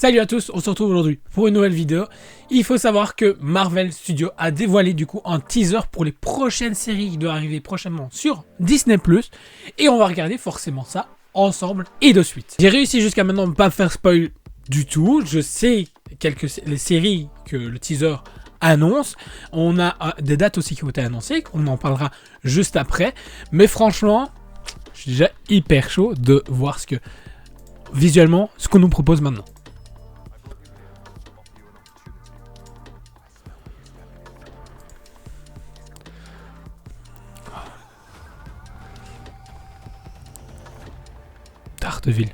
Salut à tous, on se retrouve aujourd'hui pour une nouvelle vidéo. Il faut savoir que Marvel Studios a dévoilé du coup un teaser pour les prochaines séries qui doivent arriver prochainement sur Disney+. Et on va regarder forcément ça ensemble et de suite. J'ai réussi jusqu'à maintenant à ne pas faire spoil du tout. Je sais les séries que le teaser annonce. On a des dates aussi qui ont été annoncées. On en parlera juste après. Mais franchement, je suis déjà hyper chaud de voir visuellement ce qu'on nous propose maintenant. Daredevil.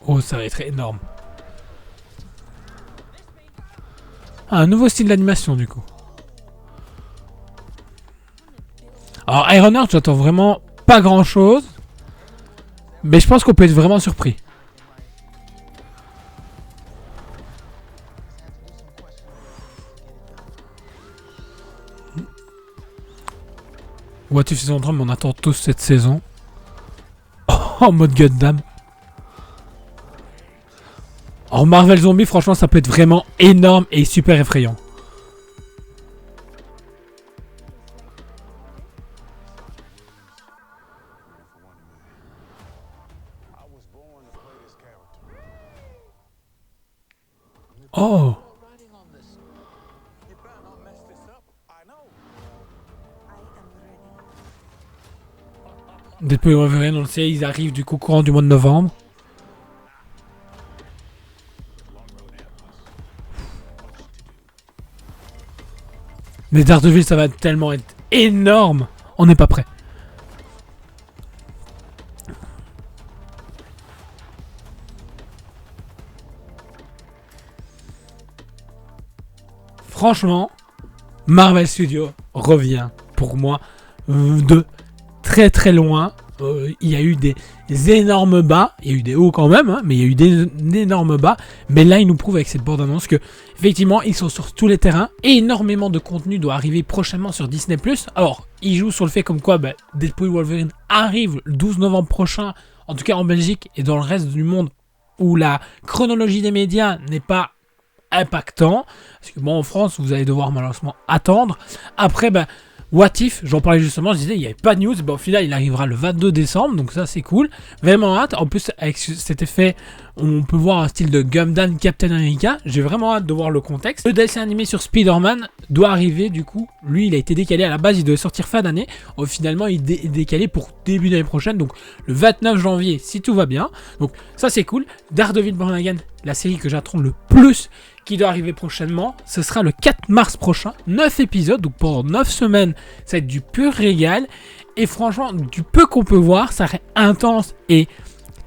Oh, ça va être énorme. Ah, un nouveau style d'animation du coup. Alors Ironheart, j'attends vraiment pas grand chose. Mais je pense qu'on peut être vraiment surpris. What If saison 3, mais on attend tous cette saison. Oh, en mode Gundam. En Marvel Zombie, franchement, ça peut être vraiment énorme et super effrayant. Oh! Deadpool et Wolverine, on le sait, ils arrivent du coup courant du mois de novembre. Mais Daredevil, ça va tellement être énorme. On n'est pas prêt. Franchement, Marvel Studios revient pour moi de très très loin. Il y a eu des énormes bas, il y a eu des hauts quand même, hein, mais il y a eu des énormes bas. Mais là, ils nous prouvent avec cette bande-annonce que effectivement, ils sont sur tous les terrains et énormément de contenu doit arriver prochainement sur Disney+. Alors, ils jouent sur le fait comme quoi Deadpool et Wolverine arrive le 12 novembre prochain, en tout cas en Belgique et dans le reste du monde où la chronologie des médias n'est pas impactant. Parce que bon, en France, vous allez devoir malheureusement attendre. Après, What If, j'en parlais justement, je disais, il n'y avait pas de news. Au final, il arrivera le 22 décembre, donc ça, c'est cool. Vraiment hâte. En plus, avec cet effet, on peut voir un style de Gundam Captain America. J'ai vraiment hâte de voir le contexte. Le dessin animé sur Spider-Man doit arriver, du coup. Lui, il a été décalé. À la base, il devait sortir fin d'année. Finalement, il est décalé pour début d'année prochaine, donc le 29 janvier, si tout va bien. Donc ça, c'est cool. Daredevil Born Again, la série que j'attends le plus, qui doit arriver prochainement, ce sera le 4 mars prochain, 9 épisodes, donc pendant 9 semaines, ça va être du pur régal, et franchement, du peu qu'on peut voir, ça reste intense et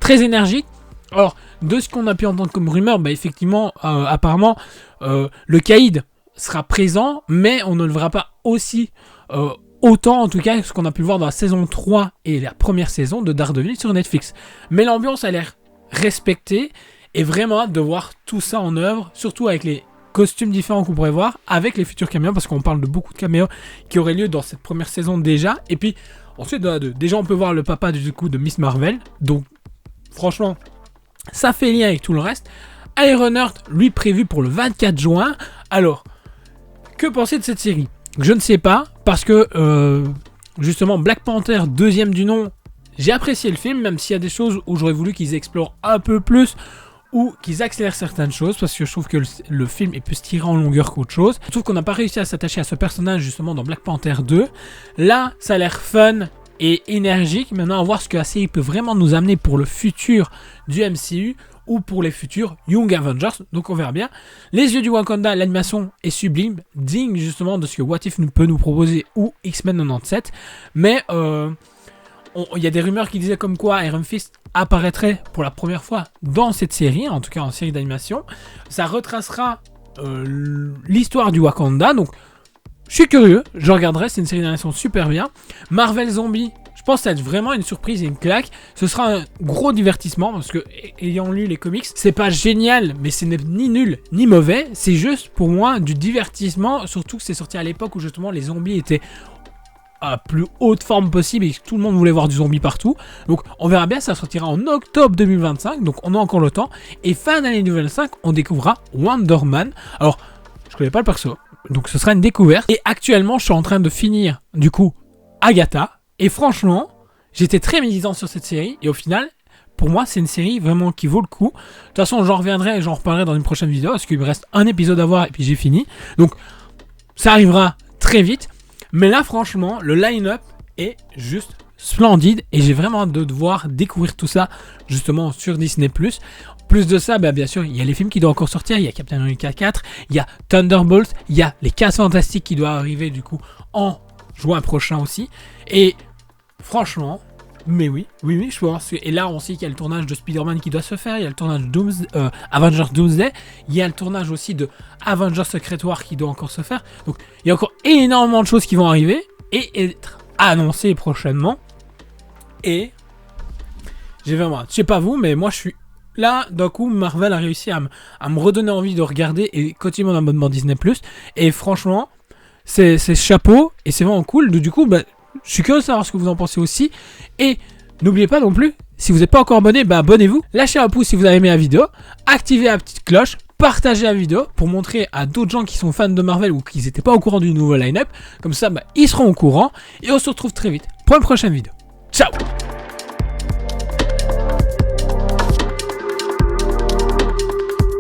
très énergique. Alors, de ce qu'on a pu entendre comme rumeur, effectivement, apparemment, le Caïd sera présent, mais on ne le verra pas aussi autant, en tout cas, que ce qu'on a pu le voir dans la saison 3 et la première saison de Daredevil sur Netflix. Mais l'ambiance a l'air respectée, et vraiment hâte de voir tout ça en œuvre, surtout avec les costumes différents qu'on pourrait voir, avec les futurs caméos, parce qu'on parle de beaucoup de caméos qui auraient lieu dans cette première saison déjà. Et puis, ensuite, déjà on peut voir le papa du coup de Miss Marvel, donc franchement, ça fait lien avec tout le reste. Ironheart, lui, prévu pour le 24 juin. Alors, que penser de cette série? Je ne sais pas, parce que, justement, Black Panther, deuxième du nom, j'ai apprécié le film, même s'il y a des choses où j'aurais voulu qu'ils explorent un peu plus, ou qu'ils accélèrent certaines choses, parce que je trouve que le film peut se tirer en longueur qu'autre chose. Je trouve qu'on n'a pas réussi à s'attacher à ce personnage justement dans Black Panther 2. Là, ça a l'air fun et énergique. Maintenant, à voir ce que la série peut vraiment nous amener pour le futur du MCU ou pour les futurs Young Avengers. Donc on verra bien. Les yeux du Wakanda, l'animation est sublime, digne justement de ce que What If peut nous proposer ou X-Men 97. Mais il y a des rumeurs qui disaient comme quoi Iron Fist apparaîtrait pour la première fois dans cette série, en tout cas en série d'animation. Ça retracera l'histoire du Wakanda, donc je suis curieux, je regarderai, c'est une série d'animation super bien. Marvel Zombie, je Je pense que ça va être vraiment une surprise et une claque. Ce sera un gros divertissement parce que, ayant lu les comics, c'est pas génial, mais ce n'est ni nul ni mauvais. C'est juste pour moi du divertissement, surtout que c'est sorti à l'époque où justement les zombies étaient à plus haute forme possible et que tout le monde voulait voir du zombie partout. Donc on verra bien, ça sortira en octobre 2025, donc on a encore le temps. Et fin d'année 2025, on découvrira Wonder Man. Alors, je connais pas le perso, donc ce sera une découverte. Et actuellement, je suis en train de finir, du coup, Agatha. Et franchement, j'étais très méditant sur cette série. Et au final, pour moi, c'est une série vraiment qui vaut le coup. De toute façon, j'en reviendrai et j'en reparlerai dans une prochaine vidéo parce qu'il me reste un épisode à voir et puis j'ai fini. Donc, ça arrivera très vite. Mais là, franchement, le line-up est juste splendide et j'ai vraiment hâte de devoir découvrir tout ça justement sur Disney+. Plus de ça, bien sûr, il y a les films qui doivent encore sortir. Il y a Captain America 4, il y a Thunderbolts, il y a les 4 Fantastiques qui doivent arriver du coup en juin prochain aussi. Et franchement, mais oui, je pense que... Et là, on sait qu'il y a le tournage de Spider-Man qui doit se faire, il y a le tournage de Avengers Doomsday, il y a le tournage aussi de Avengers Secret War qui doit encore se faire. Donc, il y a encore énormément de choses qui vont arriver et être annoncées prochainement. Et j'ai vraiment hâte. Je sais pas vous, mais moi, je suis là, d'un coup, Marvel a réussi à me redonner envie de regarder et continuer mon abonnement Disney+. Et franchement, c'est chapeau et c'est vraiment cool. Du coup, je suis curieux de savoir ce que vous en pensez aussi. Et n'oubliez pas non plus, si vous n'êtes pas encore abonné, abonnez-vous. Lâchez un pouce si vous avez aimé la vidéo. Activez la petite cloche. Partagez la vidéo pour montrer à d'autres gens qui sont fans de Marvel ou qui n'étaient pas au courant du nouveau line-up. Comme ça, ils seront au courant. Et on se retrouve très vite pour une prochaine vidéo. Ciao!